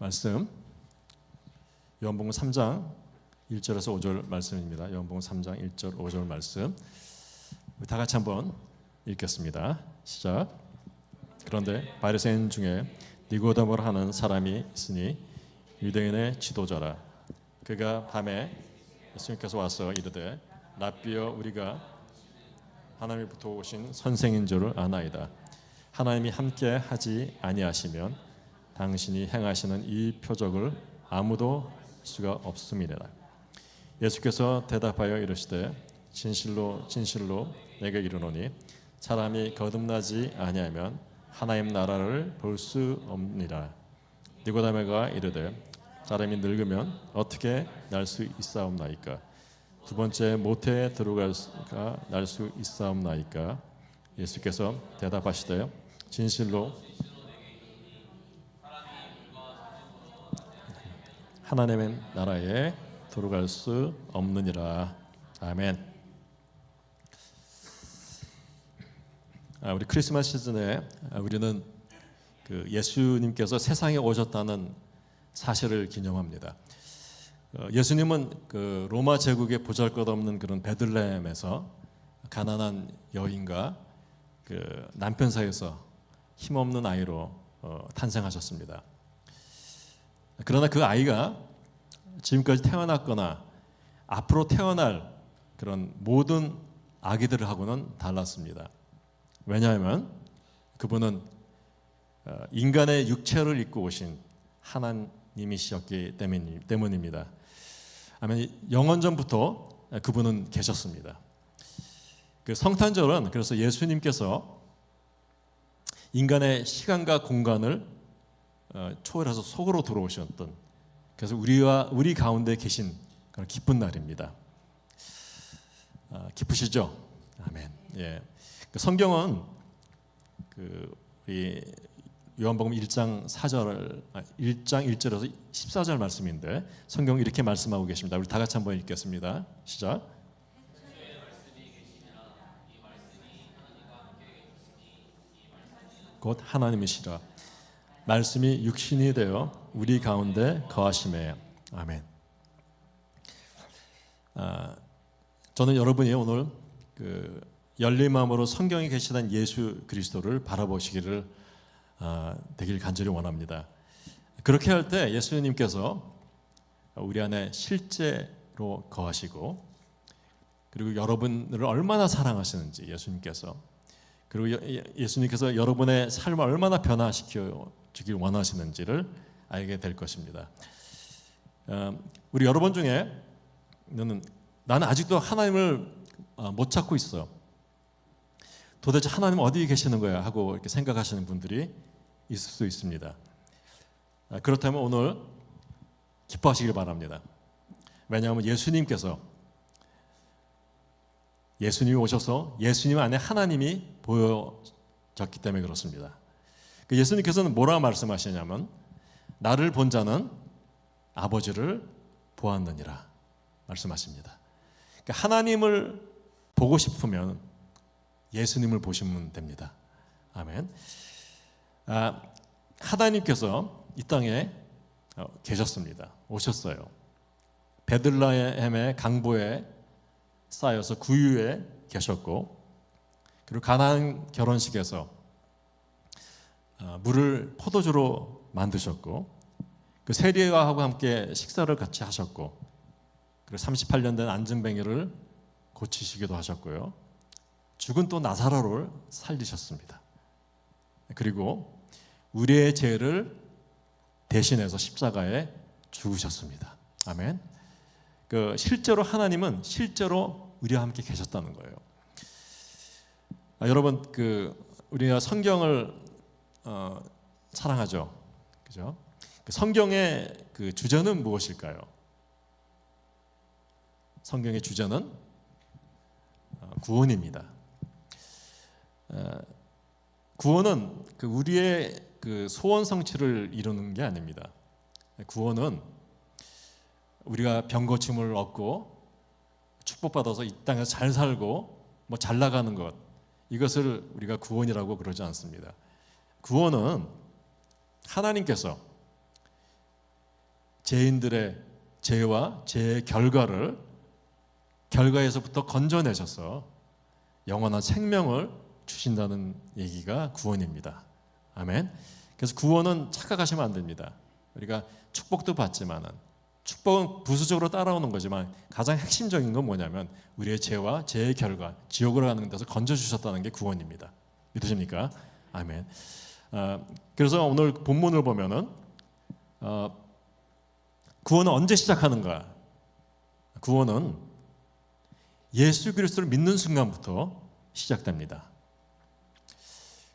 말씀 요한복음 3장 1절에서 5절 말씀입니다. 요한복음 3장 1절 5절 말씀 다 같이 한번 읽겠습니다. 시작. 그런데 바리새인 중에 니고데모라 하는 사람이 있으니 유대인의 지도자라. 그가 밤에 예수님께서 와서 이르되 랍비여, 우리가 하나님부터 오신 선생인 줄을 아나이다. 하나님이 함께 하지 아니하시면 당신이 행하시는 이 표적을 아무도 할 수가 없음이니라. 예수께서 대답하여 이르시되 진실로 진실로 내게 이르노니 사람이 거듭나지 아니하면 하나님 나라를 볼 수 없느니라. 니고데모가 이르되 사람이 늙으면 어떻게 날 수 있사옵나이까? 두 번째 모태에 들어갈까 날 수 있사옵나이까? 예수께서 대답하시되 진실로 하나님의 나라에 들어갈 수 없느니라. 아멘. 우리 크리스마스 시즌에 우리는 예수님께서 세상에 오셨다는 사실을 기념합니다. 예수님은 로마 제국의 보잘것없는 그런 베들레헴에서 가난한 여인과 남편 사이에서 힘없는 아이로 탄생하셨습니다. 그러나 그 아이가 지금까지 태어났거나 앞으로 태어날 그런 모든 아기들하고는 달랐습니다. 왜냐하면 그분은 인간의 육체를 입고 오신 하나님이셨기 때문입니다. 아멘. 영원전부터 그분은 계셨습니다. 성탄절은 그래서 예수님께서 인간의 시간과 공간을 초월해서 속으로 들어오셨던, 그래서 우리 가운데 계신 그런 기쁜 날입니다. 기쁘시죠? 아멘. 예. 성경은 우리 요한복음 1장 1절에서 14절 말씀인데 성경은 이렇게 말씀하고 계십니다. 우리 다 같이 한번 읽겠습니다. 시작. 곧 하나님이시라. 말씀이 육신이 되어 우리 가운데 거하심에. 아멘. 저는 여러분이 오늘 열린 마음으로 성경에 계시던 예수 그리스도를 바라보시기를 되길 간절히 원합니다. 그렇게 할 때 예수님께서 우리 안에 실제로 거하시고, 그리고 여러분을 얼마나 사랑하시는지 예수님께서, 그리고 예수님께서 여러분의 삶을 얼마나 변화시켜 주길 원하시는지를 알게 될 것입니다. 우리 여러분 중에 나는 아직도 하나님을 못 찾고 있어, 도대체 하나님 어디 계시는 거야 하고 이렇게 생각하시는 분들이 있을 수 있습니다. 그렇다면 오늘 기뻐하시길 바랍니다. 왜냐하면 예수님이 오셔서 예수님 안에 하나님이 보여졌기 때문에 그렇습니다. 예수님께서는 뭐라고 말씀하시냐면 나를 본 자는 아버지를 보았느니라 말씀하십니다. 하나님을 보고 싶으면 예수님을 보시면 됩니다. 아멘. 하나님께서 이 땅에 계셨습니다. 오셨어요. 베들레헴의 강보에 쌓여서 구유에 계셨고, 그리고 가나안 결혼식에서 물을 포도주로 만드셨고, 그 세리와하고 함께 식사를 같이 하셨고, 그리고 38년 된 안진뱅이를 고치시기도 하셨고요. 죽은 또 나사로를 살리셨습니다. 그리고 우리의 죄를 대신해서 십자가에 죽으셨습니다. 아멘. 실제로 하나님은 실제로 우리와 함께 계셨다는 거예요. 여러분, 우리가 성경을 사랑하죠, 그죠? 성경의 주제는 무엇일까요? 성경의 주제는 구원입니다. 구원은 우리의 소원 성취를 이루는 게 아닙니다. 구원은 우리가 병고침을 얻고 축복받아서 이 땅에서 잘 살고 잘 나가는 것, 이것을 우리가 구원이라고 그러지 않습니다. 구원은 하나님께서 죄인들의 죄와 죄의 결과에서부터 건져내셔서 영원한 생명을 주신다는 얘기가 구원입니다. 아멘. 그래서 구원은 착각하시면 안 됩니다. 우리가 축복도 받지만은, 축복은 부수적으로 따라오는 거지만 가장 핵심적인 건 뭐냐면 우리의 죄와 죄의 결과, 지옥으로 가는 데서 건져주셨다는 게 구원입니다. 믿으십니까? 아멘. 그래서 오늘 본문을 보면은 구원은 언제 시작하는가? 구원은 예수 그리스도를 믿는 순간부터 시작됩니다.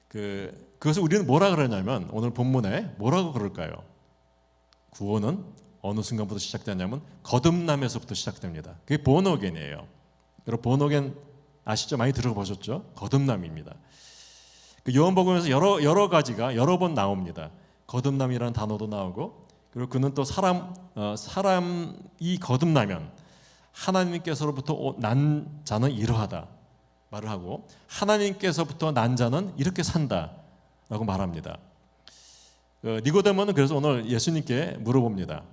그것을 우리는 뭐라 그러냐면, 오늘 본문에 뭐라고 그럴까요? 구원은 어느 순간부터 시작되냐면 거듭남에서부터 시작됩니다. 그게 본어겐이에요. 여러분 본어겐 아시죠? 많이 들어보셨죠? 거듭남입니다. 요한복음에서 여러 가지가 여러 번 나옵니다. 거듭남이라는 단어도 나오고, 그리고 그는 또 사람이 거듭나면 하나님께서로부터 난 자는 이러하다 말을 하고, 하나님께서부터 난 자는 이렇게 산다라고 말합니다. 니고데모는 그래서 오늘 예수님께 물어봅니다.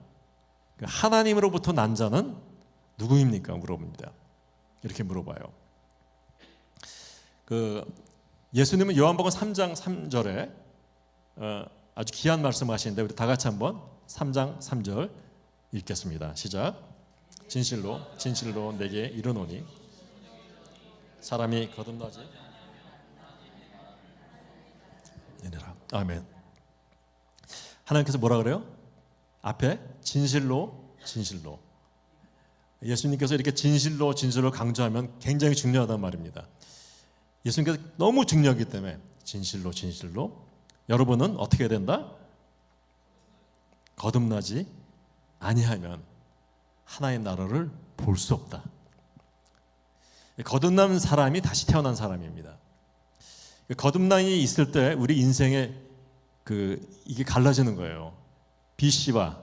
하나님으로부터 난 자는 누구입니까? 물어봅니다. 이렇게 물어봐요. 예수님은 요한복음 3장 3절에 아주 귀한 말씀하시는데, 우리 다 같이 한번 3장 3절 읽겠습니다. 시작. 진실로 진실로 내게 이르노니 사람이 거듭나지 아니라. 아멘. 하나님께서 뭐라 그래요? 앞에 진실로 진실로. 예수님께서 이렇게 진실로 진실로 강조하면 굉장히 중요하단 말입니다. 예수님께서 너무 중요하기 때문에 진실로 진실로. 여러분은 어떻게 해야 된다? 거듭나지 아니하면 하나님 나라를 볼 수 없다. 거듭난 사람이 다시 태어난 사람입니다. 거듭남이 있을 때 우리 인생에 이게 갈라지는 거예요. BC와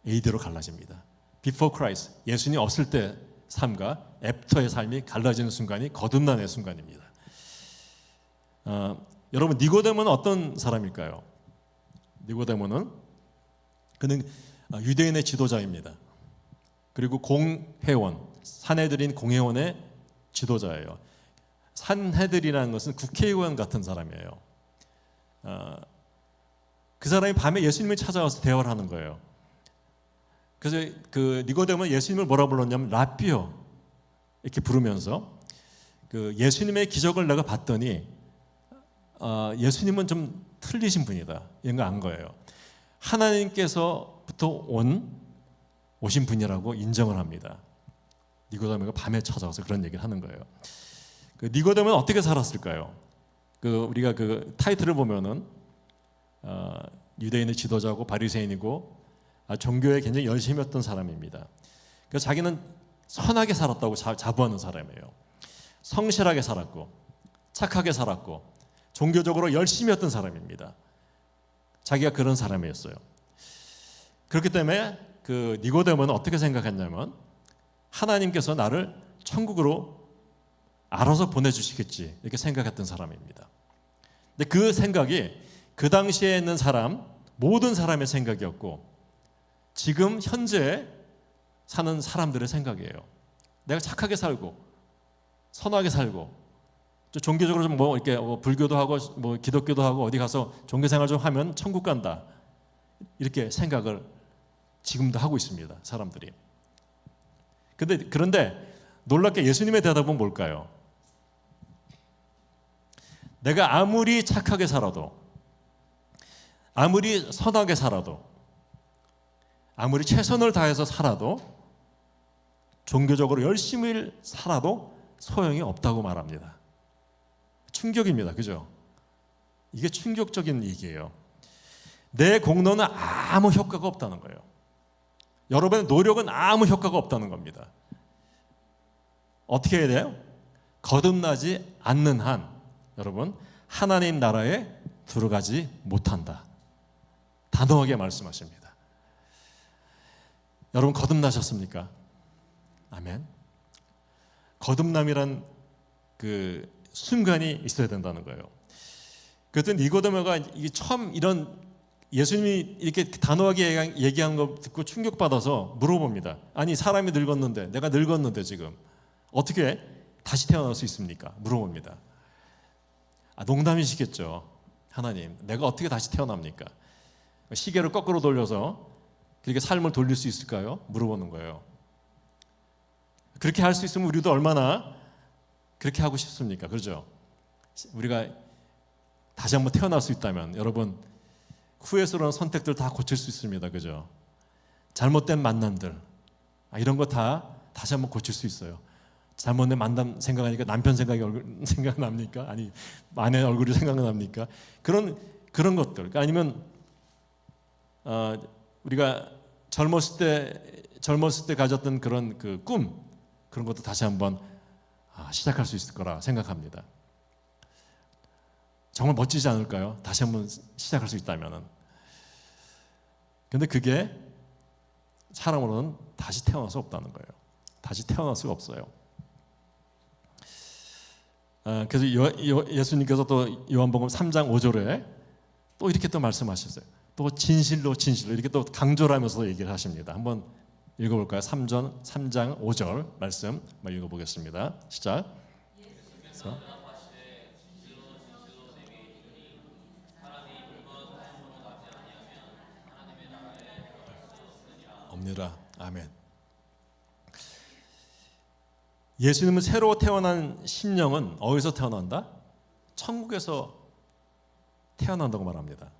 AD로 갈라집니다. Before Christ, 예수님 없을 때 삶과 애프터의 삶이 갈라지는 순간이 거듭남의 순간입니다. 여러분, 니고데모는 어떤 사람일까요? 니고데모는 그는 유대인의 지도자입니다. 그리고 공회원, 산헤드린 공회원의 지도자예요. 산헤드린이라는 것은 국회의원 같은 사람이에요. 그 사람이 밤에 예수님을 찾아와서 대화를 하는 거예요. 그래서 니고데모는 예수님을 뭐라 불렀냐면 라삐요 이렇게 부르면서, 예수님의 기적을 내가 봤더니 예수님은 좀 틀리신 분이다, 이런 거 안 거예요. 하나님께서부터 오신 분이라고 인정을 합니다. 니고데모가 밤에 찾아와서 그런 얘기를 하는 거예요. 니고데모는 어떻게 살았을까요? 우리가 타이틀을 보면은 유대인의 지도자고 바리새인이고 종교에 굉장히 열심히 했던 사람입니다. 그래서 자기는 선하게 살았다고 자부하는 사람이에요. 성실하게 살았고 착하게 살았고 종교적으로 열심히 했던 사람입니다. 자기가 그런 사람이었어요. 그렇기 때문에 니고데모는 어떻게 생각했냐면, 하나님께서 나를 천국으로 알아서 보내주시겠지, 이렇게 생각했던 사람입니다. 근데 그 생각이 그 당시에 있는 모든 사람의 생각이었고, 지금 현재 사는 사람들의 생각이에요. 내가 착하게 살고 선하게 살고 종교적으로 좀 이렇게 불교도 하고 기독교도 하고 어디 가서 종교생활 좀 하면 천국 간다, 이렇게 생각을 지금도 하고 있습니다, 사람들이. 그런데 놀랍게 예수님의 대답은 뭘까요? 내가 아무리 착하게 살아도, 아무리 선하게 살아도, 아무리 최선을 다해서 살아도, 종교적으로 열심히 살아도 소용이 없다고 말합니다. 충격입니다. 그죠? 이게 충격적인 얘기예요. 내 공로는 아무 효과가 없다는 거예요. 여러분의 노력은 아무 효과가 없다는 겁니다. 어떻게 해야 돼요? 거듭나지 않는 한 여러분 하나님 나라에 들어가지 못한다, 단호하게 말씀하십니다. 여러분 거듭나셨습니까? 아멘. 거듭남이란 순간이 있어야 된다는 거예요. 그랬더니 니고데모가 이게 처음 이런 예수님이 이렇게 단호하게 얘기한 거 듣고 충격받아서 물어봅니다. 아니 사람이 늙었는데, 내가 늙었는데 지금 어떻게 다시 태어날 수 있습니까? 물어봅니다. 농담이시겠죠. 하나님, 내가 어떻게 다시 태어납니까? 시계를 거꾸로 돌려서 그렇게 삶을 돌릴 수 있을까요? 물어보는 거예요. 그렇게 할 수 있으면 우리도 얼마나 그렇게 하고 싶습니까? 그렇죠? 우리가 다시 한번 태어날 수 있다면 여러분, 후회스러운 선택들 다 고칠 수 있습니다. 그죠? 잘못된 만남들, 이런 거 다 다시 한번 고칠 수 있어요. 잘못된 만남 생각하니까 남편 생각납니까? 아니, 아내 얼굴이 생각납니까? 그런 것들. 아니면 우리가 젊었을 때 가졌던 그런 그 꿈, 그런 것도 다시 한번 시작할 수 있을 거라 생각합니다. 정말 멋지지 않을까요? 다시 한번 시작할 수 있다면은. 근데 그게 사람으로는 다시 태어날 수 없다는 거예요. 다시 태어날 수가 없어요. 그래서 예수님께서 또 요한복음 3장 5절에 또 이렇게 또 말씀하셨어요. 또 진실로 이렇게 또 강조를 하면서 얘기를 하십니다. 한번 읽어볼까요? 3장 5절 말씀 한번 읽어보겠습니다. 시작. 없느라. 아멘. 예수님은 새로 태어난 심령은 어디서 태어난다? 천국에서 태어난다고 말합니다.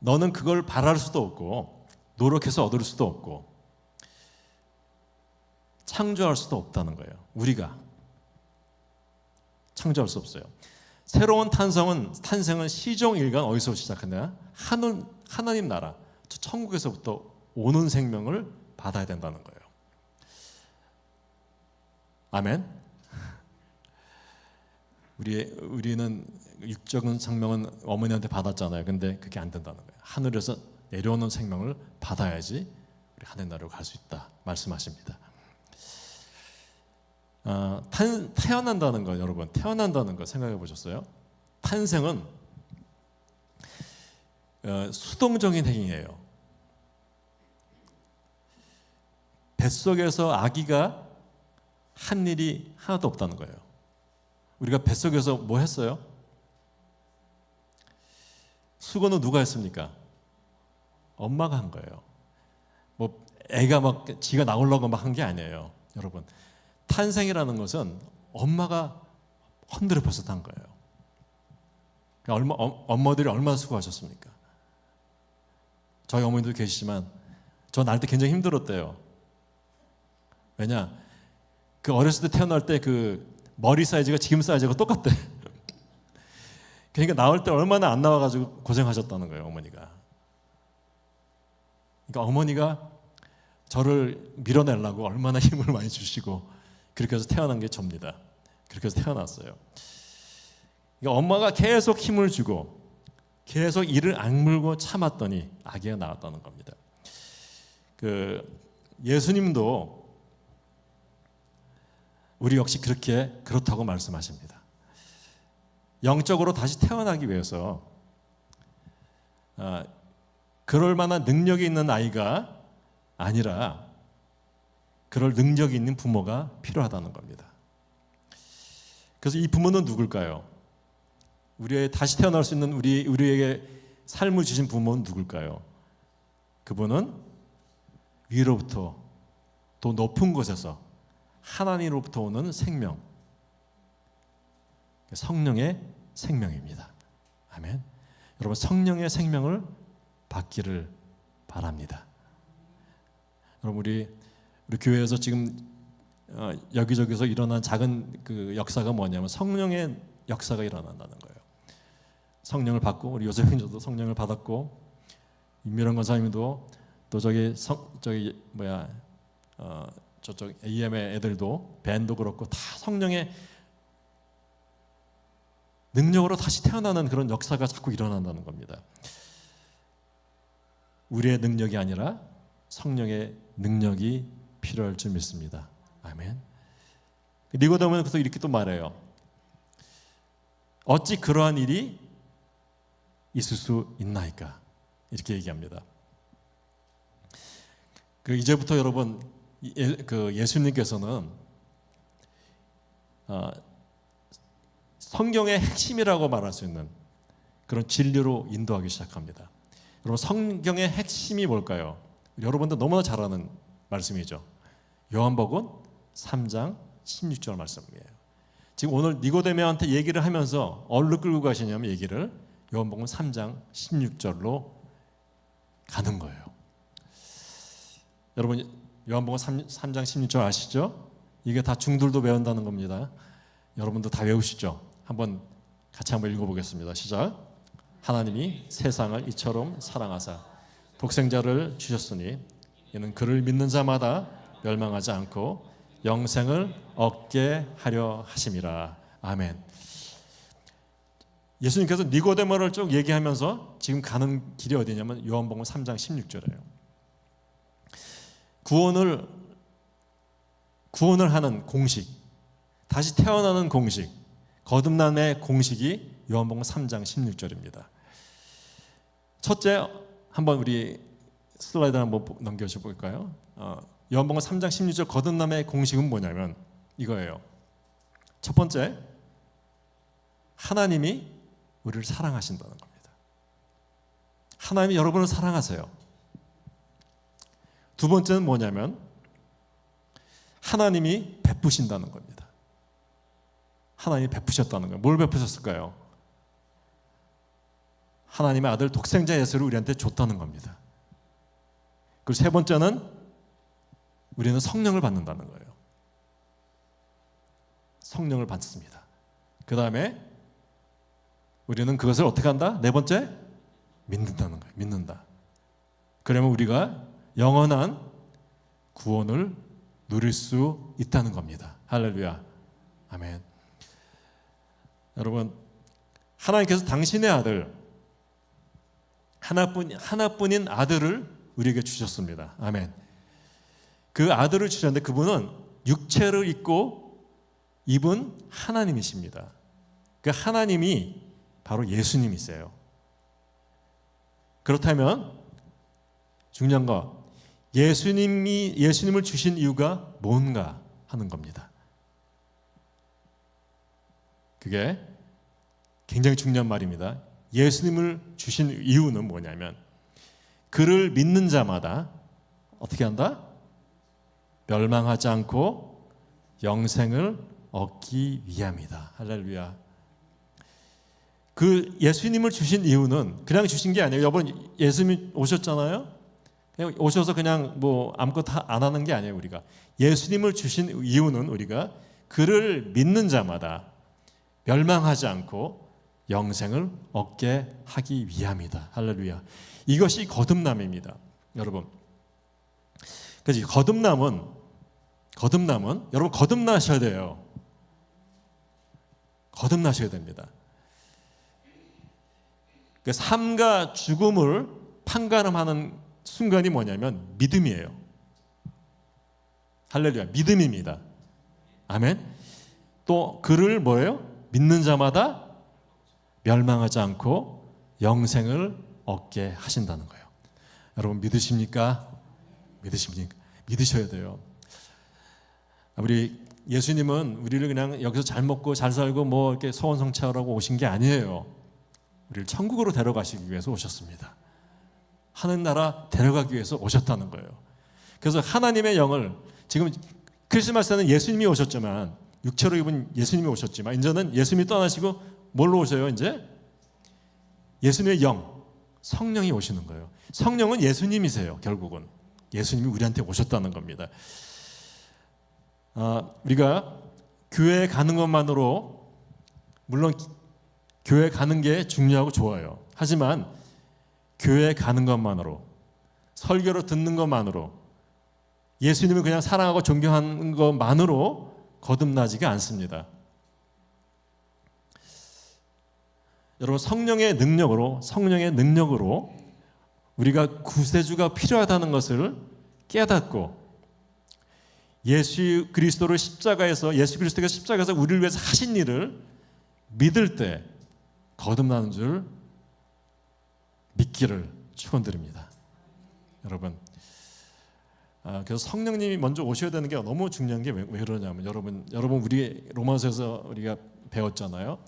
너는 그걸 바랄 수도 없고 노력해서 얻을 수도 없고 창조할 수도 없다는 거예요. 우리가 창조할 수 없어요. 새로운 탄생은 시종일관 어디서 시작하냐? 하나님 나라, 천국에서부터 오는 생명을 받아야 된다는 거예요. 아멘. 우리는 육적인 생명은 어머니한테 받았잖아요. 근데 그게 안 된다는 거예요. 하늘에서 내려오는 생명을 받아야지 우리 하늘 나라로 갈 수 있다 말씀하십니다. 태어난다는 거, 여러분, 태어난다는 거 생각해 보셨어요? 탄생은 수동적인 행위예요. 뱃속에서 아기가 한 일이 하나도 없다는 거예요. 우리가 뱃속에서 뭐 했어요? 수고는 누가 했습니까? 엄마가 한 거예요. 뭐 애가 막 지가 나오려고 막 한 게 아니에요. 여러분, 탄생이라는 것은 엄마가 헌들어 벌써 한 거예요. 엄마들이 얼마나 수고하셨습니까? 저희 어머니도 계시지만 저 날 때 굉장히 힘들었대요. 왜냐? 그 어렸을 때 태어날 때 그 머리 사이즈가 지금 사이즈가 똑같대. 그러니까 나올 때 얼마나 안 나와가지고 고생하셨다는 거예요, 어머니가. 그러니까 어머니가 저를 밀어내려고 얼마나 힘을 많이 주시고 그렇게 해서 태어난 게 접니다. 그렇게 해서 태어났어요. 그러니까 엄마가 계속 힘을 주고 계속 이를 악물고 참았더니 아기가 나왔다는 겁니다. 예수님도 우리 역시 그렇다고 말씀하십니다. 영적으로 다시 태어나기 위해서 그럴 만한 능력이 있는 아이가 아니라 그럴 능력이 있는 부모가 필요하다는 겁니다. 그래서 이 부모는 누굴까요? 우리의 다시 태어날 수 있는 우리에게 삶을 주신 부모는 누굴까요? 그분은 위로부터 더 높은 곳에서 하나님으로부터 오는 생명, 성령의 생명입니다. 아멘. 여러분, 성령의 생명을 받기를 바랍니다. 여러분, 우리 교회에서 지금 여기저기서 일어난 작은 그 역사가 뭐냐면 성령의 역사가 일어난다는 거예요. 성령을 받고, 우리 요셉인도 성령을 받았고, 임미란 권사님도 또 저쪽 AM의 애들도 밴도 그렇고 다 성령의 능력으로 다시 태어나는 그런 역사가 자꾸 일어난다는 겁니다. 우리의 능력이 아니라 성령의 능력이 필요할 줄 믿습니다. 아멘. 니고데모는 그래서 이렇게 또 말해요. 어찌 그러한 일이 있을 수 있나이까? 이렇게 얘기합니다. 이제부터 여러분 예수님께서는 성경의 핵심이라고 말할 수 있는 그런 진리로 인도하기 시작합니다. 여러분, 성경의 핵심이 뭘까요? 여러분도 너무나 잘 아는 말씀이죠. 요한복음 3장 16절 말씀이에요. 지금 오늘 니고데모한테 얘기를 하면서 어디로 끌고 가시냐면 얘기를 요한복음 3장 16절로 가는 거예요. 여러분, 요한복음 3장 16절 아시죠? 이게 다 중들도 외운다는 겁니다. 여러분도 다 외우시죠? 같이 한번 읽어보겠습니다. 시작. 하나님이 세상을 이처럼 사랑하사 독생자를 주셨으니 이는 그를 믿는 자마다 멸망하지 않고 영생을 얻게 하려 하심이라. 아멘. 예수님께서 니고데모를 쭉 얘기하면서 지금 가는 길이 어디냐면 요한복음 3장 16절이에요. 구원을 하는 공식, 다시 태어나는 공식, 거듭남의 공식이 요한복음 3장 16절입니다. 첫째, 한번 우리 슬라이드 한번 넘겨줘 볼까요? 요한복음 3장 16절 거듭남의 공식은 뭐냐면 이거예요. 첫 번째, 하나님이 우리를 사랑하신다는 겁니다. 하나님이 여러분을 사랑하세요. 두 번째는 뭐냐면 하나님이 베푸신다는 겁니다. 하나님이 베푸셨다는 거예요. 뭘 베푸셨을까요? 하나님의 아들 독생자 예수를 우리한테 줬다는 겁니다. 그리고 세 번째는 우리는 성령을 받는다는 거예요. 성령을 받습니다. 그 다음에 우리는 그것을 어떻게 한다? 네 번째, 믿는다는 거예요. 믿는다. 그러면 우리가 영원한 구원을 누릴 수 있다는 겁니다. 할렐루야. 아멘. 여러분, 하나님께서 당신의 아들, 하나뿐인 아들을 우리에게 주셨습니다. 아멘. 그 아들을 주셨는데 그분은 육체를 입고 입은 하나님이십니다. 그 하나님이 바로 예수님이세요. 그렇다면 중요한 거, 예수님을 주신 이유가 뭔가 하는 겁니다. 그게 굉장히 중요한 말입니다. 예수님을 주신 이유는 뭐냐면 그를 믿는 자마다 어떻게 한다? 멸망하지 않고 영생을 얻기 위함이다. 할렐루야. 그 예수님을 주신 이유는 그냥 주신 게 아니에요. 여러분, 예수님이 오셨잖아요. 그냥 오셔서 그냥 뭐 아무것도 안 하는 게 아니에요. 우리가 예수님을 주신 이유는 우리가 그를 믿는 자마다 멸망하지 않고 영생을 얻게 하기 위함이다. 할렐루야. 이것이 거듭남입니다. 여러분, 그래서 거듭남은 여러분 거듭나셔야 돼요. 거듭나셔야 됩니다. 그 삶과 죽음을 판가름하는 순간이 뭐냐면 믿음이에요. 할렐루야. 믿음입니다. 아멘. 또 그를 뭐예요? 믿는 자마다 멸망하지 않고 영생을 얻게 하신다는 거예요. 여러분 믿으십니까? 믿으셔야 돼요. 우리 예수님은 우리를 그냥 여기서 잘 먹고 잘 살고 뭐 이렇게 소원성취하라고 오신 게 아니에요. 우리를 천국으로 데려가시기 위해서 오셨습니다. 하늘나라 데려가기 위해서 오셨다는 거예요. 그래서 하나님의 영을 지금 크리스마스에는 예수님이 오셨지만 육체로 입은 예수님이 오셨지만 이제는 예수님이 떠나시고 뭘로 오셔요? 이제 예수님의 영, 성령이 오시는 거예요. 성령은 예수님이세요. 결국은 예수님이 우리한테 오셨다는 겁니다. 우리가 교회에 가는 것만으로 물론 교회 가는 게 중요하고 좋아요. 하지만 교회 가는 것만으로 설교를 듣는 것만으로 예수님을 그냥 사랑하고 존경하는 것만으로 거듭나지가 않습니다. 여러분 성령의 능력으로 우리가 구세주가 필요하다는 것을 깨닫고 예수 그리스도께서 십자가에서 우리를 위해서 하신 일을 믿을 때 거듭나는 줄 믿기를 축원드립니다. 여러분, 그래서 성령님이 먼저 오셔야 되는 게 너무 중요한 게 왜 그러냐면, 여러분 우리 로마서에서 우리가 배웠잖아요.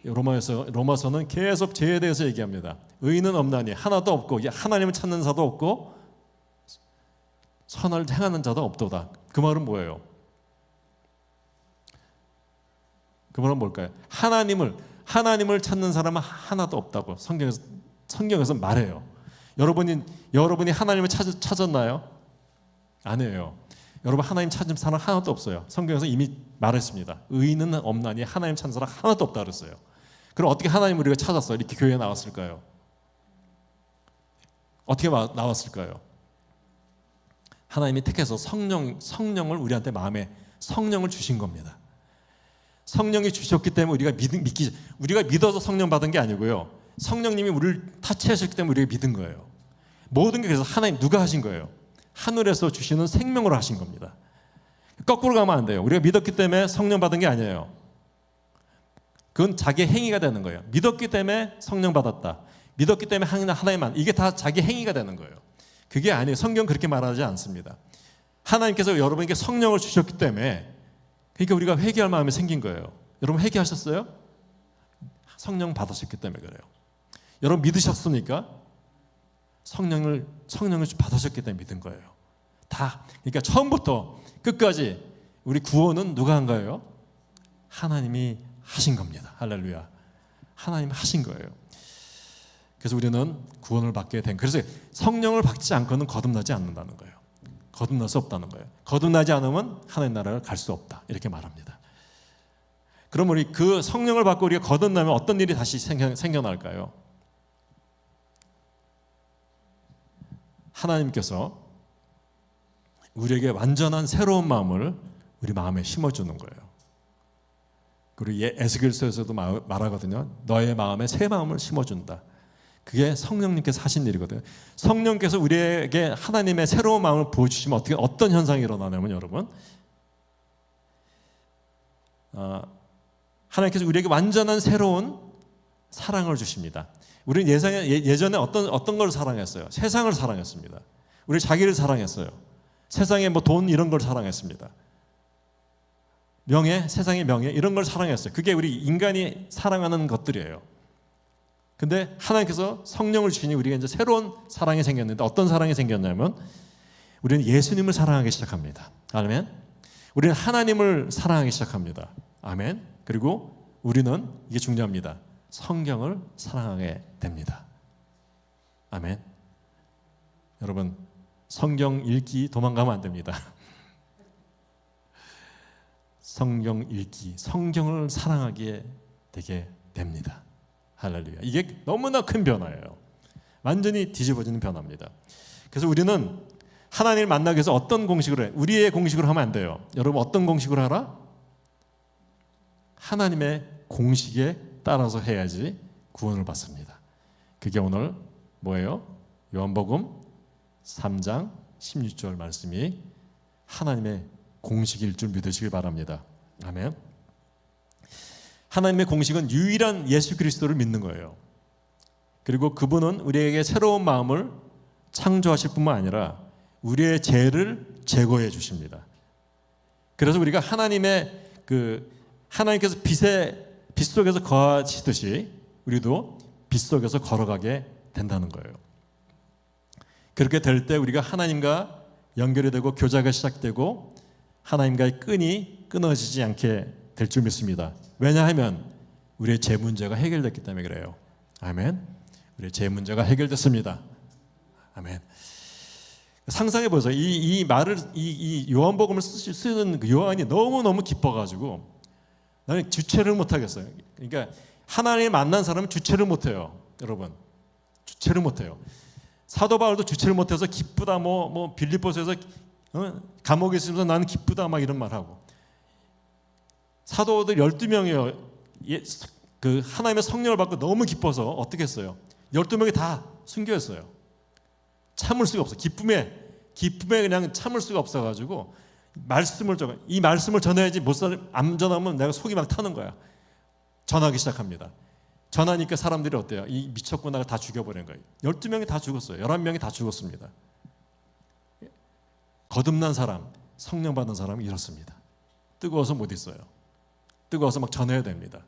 로마서는 계속 죄에 대해서 얘기합니다. 의인은 없나니 하나도 없고 하나님을 찾는 자도 없고 선을 행하는 자도 없도다. 그 말은 뭐예요? 그 말은 뭘까요? 하나님을 찾는 사람은 하나도 없다고 성경에서 말해요. 여러분이 하나님을 찾았나요? 아니에요. 여러분, 하나님 찾은 사람 하나도 없어요. 성경에서 이미 말했습니다. 의인은 없나니 하나님 찾는 사람 하나도 없다 그랬어요. 그럼 어떻게 하나님을 우리가 찾았어요? 이렇게 교회에 나왔을까요? 어떻게 나왔을까요? 하나님이 택해서 성령을 우리한테 마음에 성령을 주신 겁니다. 성령이 주셨기 때문에 우리가 믿어서 성령 받은 게 아니고요. 성령님이 우리를 타치하셨기 때문에 우리가 믿은 거예요. 모든 게 그래서 하나님 누가 하신 거예요? 하늘에서 주시는 생명으로 하신 겁니다. 거꾸로 가면 안 돼요. 우리가 믿었기 때문에 성령 받은 게 아니에요. 그건 자기 행위가 되는 거예요. 믿었기 때문에 성령 받았다. 믿었기 때문에 하나님만, 이게 다 자기 행위가 되는 거예요. 그게 아니에요. 성경 그렇게 말하지 않습니다. 하나님께서 여러분에게 성령을 주셨기 때문에, 그러니까 우리가 회개할 마음이 생긴 거예요. 여러분 회개하셨어요? 성령 받으셨기 때문에 그래요. 여러분 믿으셨습니까? 성령을 받으셨기 때문에 믿은 거예요. 다. 그러니까 처음부터 끝까지 우리 구원은 누가 한 거예요? 하나님이 하신 겁니다. 할렐루야. 하나님이 하신 거예요. 그래서 우리는 구원을 받게 된, 그래서 성령을 받지 않고는 거듭나지 않는다는 거예요. 거듭날 수 없다는 거예요. 거듭나지 않으면 하나님 나라를 갈 수 없다, 이렇게 말합니다. 그럼 우리 그 성령을 받고 우리가 거듭나면 어떤 일이 다시 생겨날까요? 하나님께서 우리에게 완전한 새로운 마음을 우리 마음에 심어주는 거예요. 그리고 에스겔서에서도 말하거든요. 너의 마음에 새 마음을 심어준다. 그게 성령님께서 하신 일이거든요. 성령께서 우리에게 하나님의 새로운 마음을 보여주시면 어떤 현상이 일어나냐면, 여러분, 하나님께서 우리에게 완전한 새로운 사랑을 주십니다. 우리는 예전에 어떤 걸 사랑했어요? 세상을 사랑했습니다. 우리 자기를 사랑했어요. 세상에 돈 이런 걸 사랑했습니다. 명예, 세상의 명예 이런 걸 사랑했어요. 그게 우리 인간이 사랑하는 것들이에요. 근데 하나님께서 성령을 주시니 우리가 이제 새로운 사랑이 생겼는데, 어떤 사랑이 생겼냐면 우리는 예수님을 사랑하기 시작합니다. 아멘. 우리는 하나님을 사랑하기 시작합니다. 아멘. 그리고 우리는, 이게 중요합니다, 성경을 사랑하게 됩니다. 아멘. 여러분, 성경 읽기 도망가면 안 됩니다. 성경 읽기, 성경을 사랑하게 되게 됩니다. 할렐루야. 이게 너무나 큰 변화예요. 완전히 뒤집어지는 변화입니다. 그래서 우리는 하나님을 만나기 위해서 어떤 공식으로 해? 우리의 공식으로 하면 안 돼요. 여러분, 어떤 공식으로 하라? 하나님의 공식에 따라서 해야지 구원을 받습니다. 그게 오늘 뭐예요? 요한복음 3장 16절 말씀이 하나님의 공식일 줄 믿으시길 바랍니다. 아멘. 하나님의 공식은 유일한 예수 그리스도를 믿는 거예요. 그리고 그분은 우리에게 새로운 마음을 창조하실 뿐만 아니라 우리의 죄를 제거해 주십니다. 그래서 우리가 하나님께서 빛 속에서 거하시듯이 우리도 빛 속에서 걸어가게 된다는 거예요. 그렇게 될 때 우리가 하나님과 연결이 되고 교제가 시작되고 하나님과의 끈이 끊어지지 않게 될 줄 믿습니다. 왜냐하면 우리의 죄 문제가 해결됐기 때문에 그래요. 아멘. 우리의 죄 문제가 해결됐습니다. 아멘. 상상해 보세요. 이 말을, 이 요한복음을 쓰는 그 요한이 너무 기뻐가지고 나는 주체를 못 하겠어요. 그러니까 하나님을 만난 사람은 주체를 못 해요. 여러분, 주체를 못 해요. 사도 바울도 주체를 못 해서 기쁘다, 빌립보서에서 감옥에 있으면서 나는 기쁘다 막 이런 말하고, 사도들 12명이요. 그 하나님의 성령을 받고 너무 기뻐서 어떻게 했어요? 12명이 다 순교했어요. 참을 수가 없어. 기쁨에 그냥 참을 수가 없어가지고 이 말씀을 전해야지 안 전하면 내가 속이 막 타는 거야. 전하기 시작합니다. 전하니까 사람들이 어때요? 이 미쳤구나가 다 죽여버린 거예요. 12명이 다 죽었어요. 11명이 다 죽었습니다. 거듭난 사람, 성령 받은 사람이 이렇습니다. 뜨거워서 못 있어요. 뜨거워서 막 전해야 됩니다.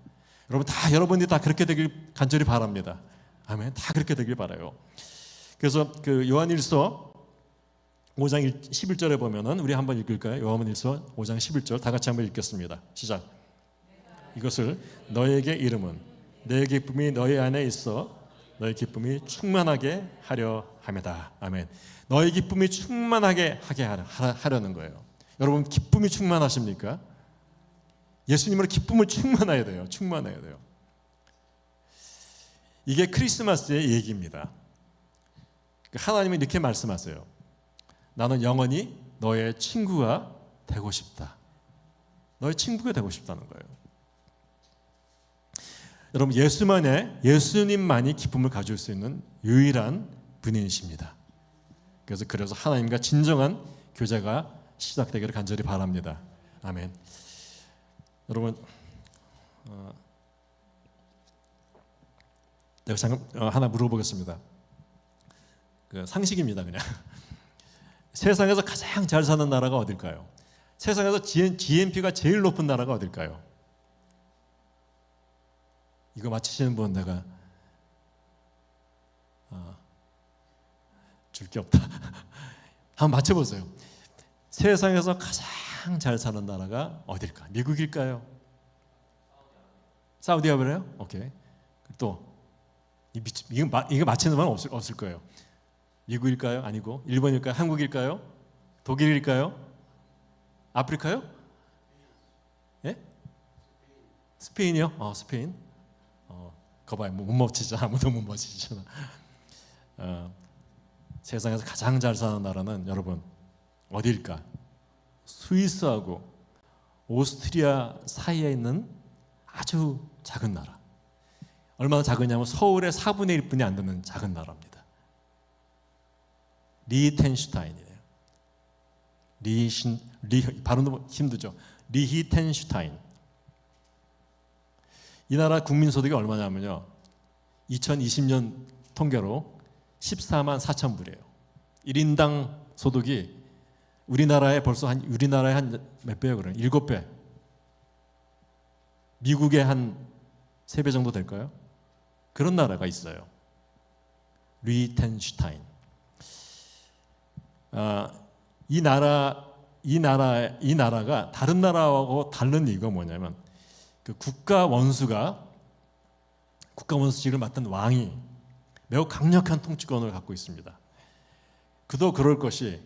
여러분이 다 그렇게 되길 간절히 바랍니다. 아멘. 다 그렇게 되길 바라요. 그래서 그 요한일서 5장 11절에 보면은 우리 한번 읽을까요? 요한일서 5장 11절 다 같이 한번 읽겠습니다. 시작. 이것을 너에게 이름은 내 기쁨이 너희 안에 있어 너희 기쁨이 충만하게 하려 함이다. 아멘. 너희 기쁨이 충만하게 하게 하려는 거예요. 여러분 기쁨이 충만하십니까? 예수님으로 기쁨을 충만해야 돼요. 충만해야 돼요. 이게 크리스마스의 얘기입니다. 하나님이 이렇게 말씀하세요. 나는 영원히 너의 친구가 되고 싶다. 너의 친구가 되고 싶다는 거예요. 여러분 예수님만이 기쁨을 가질 수 있는 유일한 분이십니다. 그래서 하나님과 진정한 교제가 시작되기를 간절히 바랍니다. 아멘. 여러분 내가 잠깐 하나 물어보겠습니다. 그 상식입니다. 그냥 세상에서 가장 잘 사는 나라가 어딜까요? 세상에서 GNP가 제일 높은 나라가 어딜까요? 이거 맞히시는 분 내가 줄 게 없다. 한번 맞춰보세요. 세상에서 가장 잘 사는 나라가 어딜까? 미국일까요? 사우디아라비아요? 오케이. 또 이거 맞히는 분 없을 거예요. 미국일까요? 아니고 일본일까요? 한국일까요? 독일일까요? 아프리카요? 예? 스페인이요? 스페인. 거봐요. 못 맞히잖아. 아무도 못 맞히잖아. 세상에서 가장 잘 사는 나라는 여러분 어디일까? 스위스하고 오스트리아 사이에 있는 아주 작은 나라. 얼마나 작으냐면 서울의 4분의 1분이 안 되는 작은 나라입니다. 리히텐슈타인이에요. 발음도 힘들죠. 리히텐슈타인. 이 나라 국민 소득이 얼마냐면요. 2020년 통계로 14만 4천 불이에요. 1인당 소득이 우리나라의 한 몇 배예요? 그럼 7배. 미국의 한 3배 정도 될까요? 그런 나라가 있어요. 리히텐슈타인. 이 나라가 다른 나라하고 다른 이유가 뭐냐면 그 국가 원수직을 맡은 왕이 매우 강력한 통치권을 갖고 있습니다. 그도 그럴 것이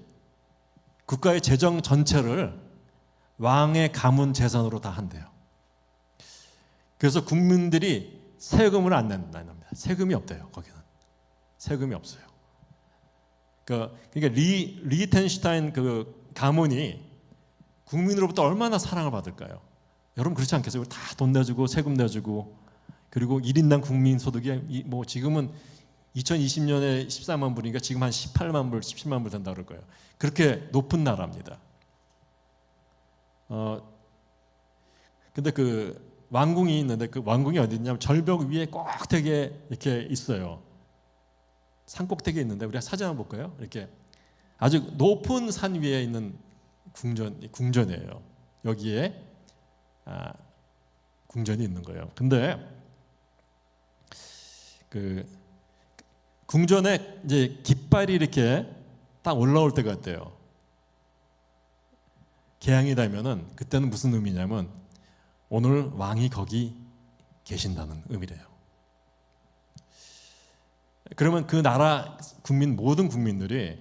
국가의 재정 전체를 왕의 가문 재산으로 다 한대요. 그래서 국민들이 세금을 안 낸다는 겁니다. 세금이 없대요. 거기는 세금이 없어요. 그러니까 리히텐슈타인 그 가문이 국민으로부터 얼마나 사랑을 받을까요? 여러분 그렇지 않겠어요? 다 돈 내주고 세금 내주고 그리고 1인당 국민 소득이 뭐 지금은 2020년에 14만 불이니까 지금 한 18만 불, 17만 불 된다 그럴 거예요. 그렇게 높은 나라입니다. 근데 그 왕궁이 있는데 그 왕궁이 어디 있냐면 절벽 위에 꼭대기에 이렇게 있어요. 산 꼭대기에 있는데 우리가 사진 한번 볼까요? 이렇게 아주 높은 산 위에 있는 궁전이에요. 여기에 궁전이 있는 거예요. 근데 그 궁전에 이제 깃발이 이렇게 딱 올라올 때가 있대요. 개항이 되면은 그때는 무슨 의미냐면 오늘 왕이 거기 계신다는 의미래요. 그러면 그 나라 모든 국민들이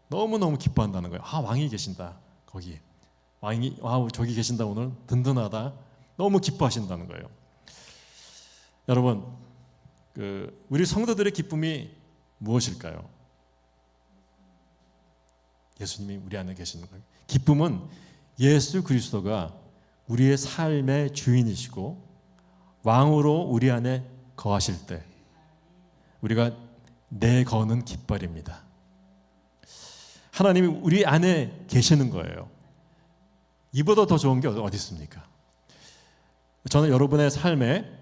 너무너무 기뻐한다는 거예요. 왕이 계신다. 거기. 왕이 저기 계신다. 오늘 든든하다. 너무 기뻐하신다는 거예요. 여러분, 우리 성도들의 기쁨이 무엇일까요? 예수님이 우리 안에 계시는 거예요. 기쁨은 예수 그리스도가 우리의 삶의 주인이시고 왕으로 우리 안에 거하실 때 우리가 내거는 깃발입니다. 하나님이 우리 안에 계시는 거예요. 이보다 더 좋은 게 어디 있습니까? 저는 여러분의 삶에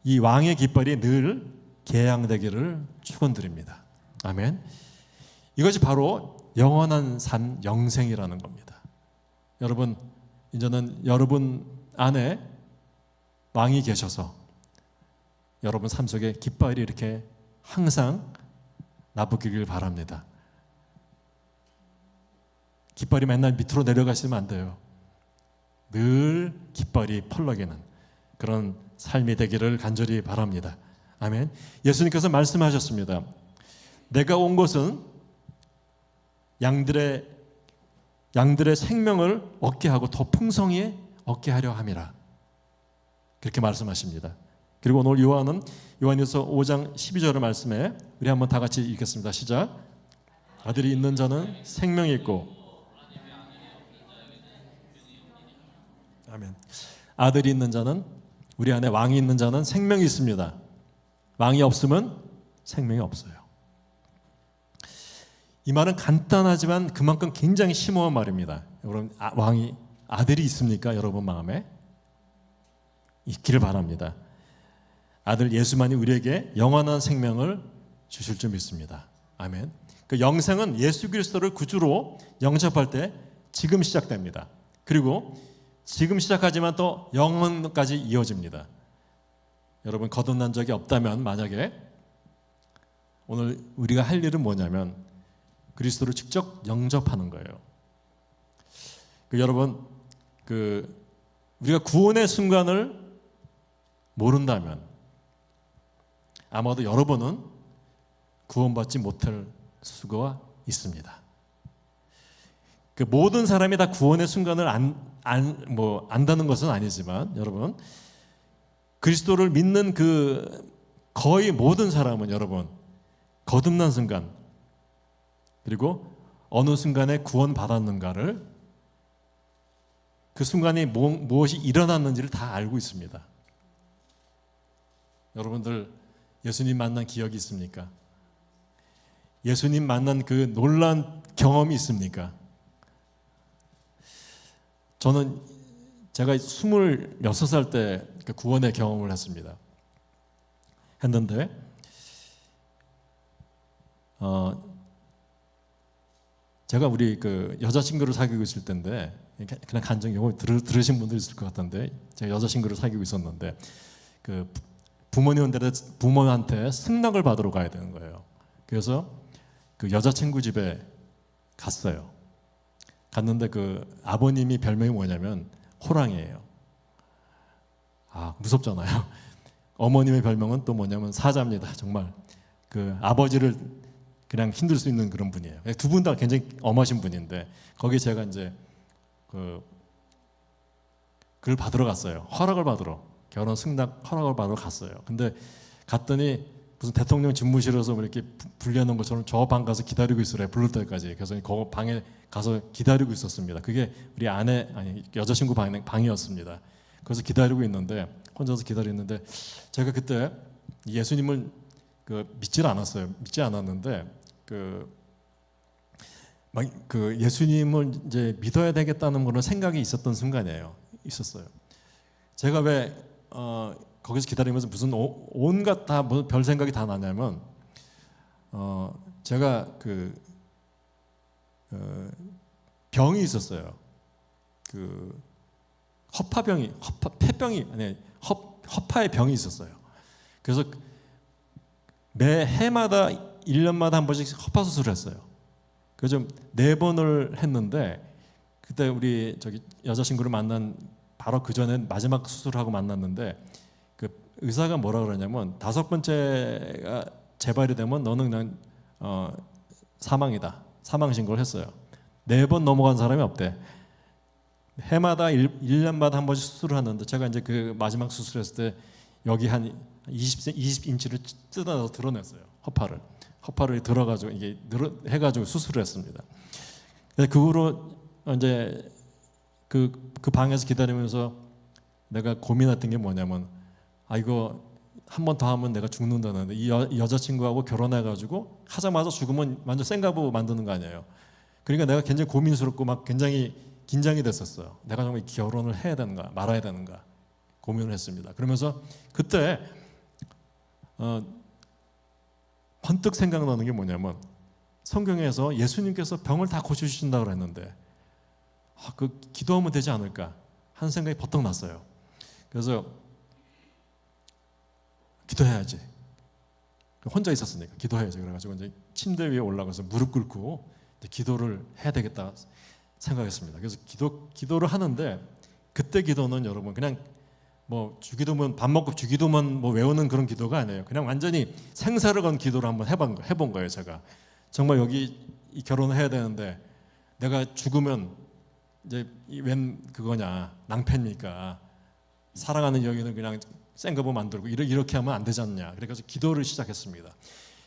이 왕의 깃발이 늘 개양되기를 축원드립니다. 아멘. 이것이 바로 영원한 삶, 영생이라는 겁니다. 여러분, 이제는 여러분 안에 왕이 계셔서 여러분 삶 속에 깃발이 이렇게 항상 나부기를 바랍니다. 깃발이 맨날 밑으로 내려가시면 안 돼요. 늘 깃발이 펄럭이는 그런 삶이 되기를 간절히 바랍니다. 아멘. 예수님께서 말씀하셨습니다. 내가 온 것은 양들의 생명을 얻게 하고 더 풍성히 얻게 하려 함이라. 그렇게 말씀하십니다. 그리고 오늘 요한일서 5장 12절의 말씀에 우리 한번 다 같이 읽겠습니다. 시작. 아들이 있는 자는 생명이 있고, 아멘. 아들이 있는 자는, 우리 안에 왕이 있는 자는 생명이 있습니다. 왕이 없으면 생명이 없어요. 이 말은 간단하지만 그만큼 굉장히 심오한 말입니다. 여러분, 왕이 아들이 있습니까? 여러분 마음에 있기를 바랍니다. 아들 예수만이 우리에게 영원한 생명을 주실 줄 믿습니다. 아멘. 그 영생은 예수 그리스도를 구주로 영접할 때 지금 시작됩니다. 그리고 지금 시작하지만 또 영원까지 이어집니다. 여러분, 거듭난 적이 없다면 만약에 오늘 우리가 할 일은 뭐냐면 그리스도를 직접 영접하는 거예요. 여러분, 우리가 구원의 순간을 모른다면 아마도 여러분은 구원받지 못할 수가 있습니다. 모든 사람이 다 구원의 순간을 안다는 것은 아니지만 여러분, 그리스도를 믿는 거의 모든 사람은 여러분 거듭난 순간, 그리고 어느 순간에 구원받았는가를, 그 순간에 무엇이 일어났는지를 다 알고 있습니다. 여러분들 예수님 만난 기억이 있습니까? 예수님 만난 그 놀라운 경험이 있습니까? 저는 제가 26살 때 구원의 경험을 했는데 제가 우리 여자친구를 사귀고 있을 때인데, 그냥 간증 이거 들으신 분들 있을 것 같은데, 제가 여자친구를 사귀고 있었는데 부모님한테 승낙을 받으러 가야 되는 거예요. 그래서 여자친구 집에 갔어요. 갔는데 아버님이 별명이 뭐냐면 호랑이에요. 무섭잖아요. 어머님의 별명은 또 뭐냐면 사자입니다. 정말 아버지를 그냥 힘들 수 있는 그런 분이에요. 두 분 다 굉장히 엄하신 분인데, 거기 제가 이제 그걸 받으러 갔어요. 허락을 받으러, 결혼 승낙 허락을 받으러 갔어요. 근데 갔더니 무슨 대통령 집무실에서 이렇게 불려놓은 것처럼 저 방 가서 기다리고 있으래, 부를 때까지. 그래서 그 방에 가서 기다리고 있었습니다. 그게 우리 여자친구 방이었습니다. 그래서 기다리고 있는데, 혼자서 기다리는데, 제가 그때 예수님을 믿지 않았는데 예수님을 이제 믿어야 되겠다는 그런 생각이 있었던 순간이에요. 있었어요. 제가 왜 거기서 기다리면서 무슨 온갖 다 별 생각이 다 나냐면, 제가 병이 있었어요. 허파의 병이 있었어요. 그래서 매 해마다 1년마다 한 번씩 허파 수술을 했어요. 그래서 4번을 했는데, 그때 우리 여자친구를 만난 바로 그 전에 마지막 수술하고 만났는데, 의사가 뭐라 그러냐면 5번째가 재발이 되면 너는 그냥 사망이다. 사망 신고를 했어요. 4번 넘어간 사람이 없대. 해마다 1년마다 한 번씩 수술을 하는데, 제가 이제 마지막 수술했을 때 여기 한 20인치를 뜯어내서 드러냈어요. 허파를 들어가지고 이게 해가지고 수술을 했습니다. 그 후로 이제 그 방에서 기다리면서 내가 고민했던 게 뭐냐면, 이거 한 번 더 하면 내가 죽는다는데, 이 여자친구하고 결혼해가지고 하자마자 죽으면 완전 생가부 만드는 거 아니에요. 그러니까 내가 굉장히 고민스럽고 막 굉장히 긴장이 됐었어요. 내가 정말 결혼을 해야 되는가 말아야 되는가 고민을 했습니다. 그러면서 그때 번뜩 생각나는 게 뭐냐면 성경에서 예수님께서 병을 다 고쳐주신다고 했는데 그 기도하면 되지 않을까 하는 생각이 버뜩 났어요. 그래서 기도해야지. 혼자 있었으니까 기도해야지. 그래가지고 이제 침대 위에 올라가서 무릎 꿇고 기도를 해야 되겠다 생각했습니다. 그래서 기도를 하는데 그때 기도는 여러분 그냥 뭐 주기도문 밥 먹고 주기도문 뭐 외우는 그런 기도가 아니에요. 그냥 완전히 생사를 건 기도를 한번 해본 거예요. 제가 정말 여기 결혼을 해야 되는데 내가 죽으면 이제 웬 그거냐 낭패니까 사랑하는 여기는 그냥 생거부 만들고 이렇게 하면 안 되지 않냐. 그래서 기도를 시작했습니다.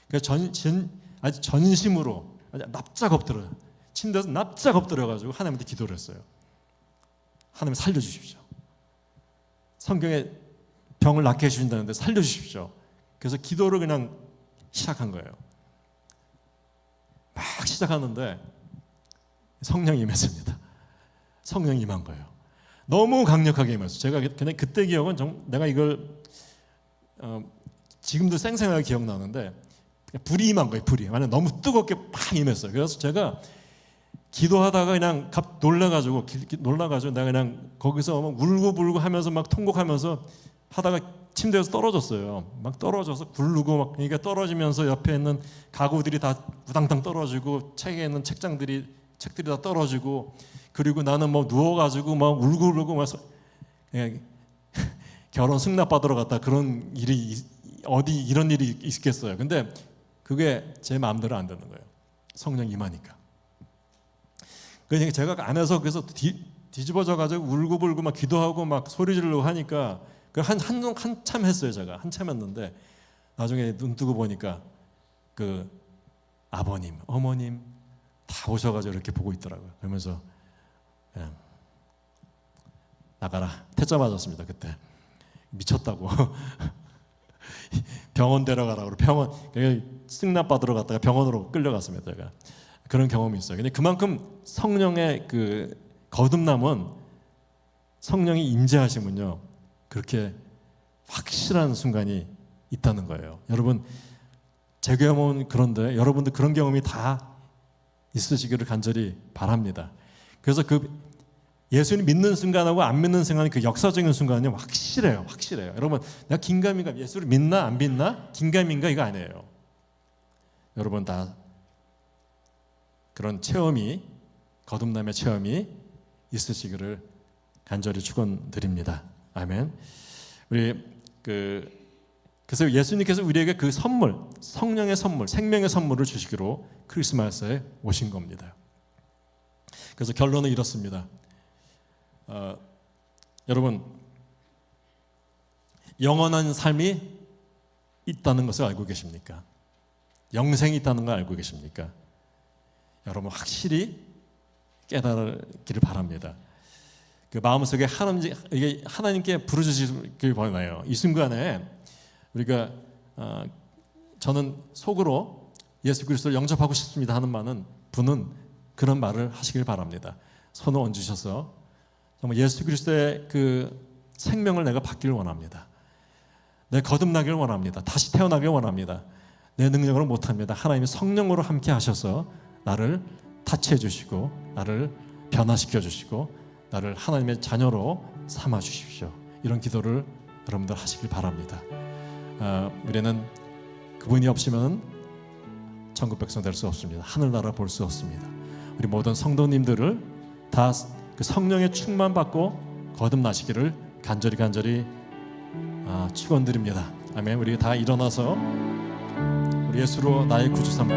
그래서 아주 전심으로 아주 납작 엎드려 침대에서 납작 엎드려가지고 하나님한테 기도를 했어요. 하나님 살려주십시오. 성경에 병을 낫게 해주신다는데 살려주십시오. 그래서 기도를 그냥 시작한 거예요. 막 시작하는데 성령이 임했습니다. 성령이 임한 거예요. 너무 강력하게 임했어요. 제가 그냥 그때 기억은 내가 이걸 지금도 생생하게 기억나는데 불이 임한 거예요. 불이. 만약 너무 뜨겁게 막 임했어요. 그래서 제가 기도하다가 그냥 놀라가지고 내가 그냥 거기서 막 울고불고 하면서 막 통곡하면서 하다가 침대에서 떨어졌어요. 막 떨어져서 굴르고 막 그러니까 떨어지면서 옆에 있는 가구들이 다 우당탕 떨어지고 책에 있는 책들이 다 떨어지고 그리고 나는 뭐 누워가지고 막 울고 막 결혼 승낙 받으러 갔다 그런 일이 어디 이런 일이 있겠어요. 근데 그게 제 마음대로 안 되는 거예요. 성령 임하니까. 그러니까 제가 안에서 그래서 뒤집어져 가지고 울고불고 막 기도하고 막 소리 지르고 하니까 한참 했어요. 제가 한참 했는데 나중에 눈 뜨고 보니까 그 아버님, 어머님 다 오셔가지고 이렇게 보고 있더라고요. 그러면서 그냥 나가라 퇴짜 맞았습니다. 그때 미쳤다고 병원 데려가라고 병원 승낙 받으러 갔다가 병원으로 끌려갔습니다. 제가 그런 경험이 있어요. 근데 그만큼 성령의 그 거듭남은 성령이 임재하시면요 그렇게 확실한 순간이 있다는 거예요. 여러분 제 경험은 그런데 여러분들 그런 경험이 다 있으시기를 간절히 바랍니다. 그래서 그 예수님 믿는 순간하고 안 믿는 순간 그 역사적인 순간은 확실해요. 여러분 내가 긴가민가 예수를 믿나 안 믿나 긴가민가 이거 아니에요. 여러분 다 그런 체험이 거듭남의 체험이 있으시기를 간절히 축원드립니다. 아멘. 그래서 예수님께서 우리에게 그 선물, 성령의 선물, 생명의 선물을 주시기로 크리스마스에 오신 겁니다. 그래서 결론은 이렇습니다. 여러분 영원한 삶이 있다는 것을 알고 계십니까? 영생이 있다는 걸 알고 계십니까? 여러분 확실히 깨달기를 바랍니다. 그 마음속에 하나님께 부르짖기를 바라요. 이 순간에 우리가 저는 속으로 예수 그리스도를 영접하고 싶습니다 하는 분은 그런 말을 하시길 바랍니다. 손을 얹으셔서 정말 예수 그리스도의 그 생명을 내가 받기를 원합니다. 내 거듭나기를 원합니다. 다시 태어나기를 원합니다. 내 능력으로 못합니다. 하나님이 성령으로 함께 하셔서 나를 타치해 주시고 나를 변화시켜 주시고 나를 하나님의 자녀로 삼아 주십시오. 이런 기도를 여러분들 하시길 바랍니다. 우리는 그분이 없으면 천국 백성 될 수 없습니다. 하늘나라 볼 수 없습니다. 우리 모든 성도님들을 다 그 성령의 충만 받고 거듭나시기를 간절히 축원드립니다. 아멘. 우리 다 일어나서 우리 예수로 나의 구주 삼고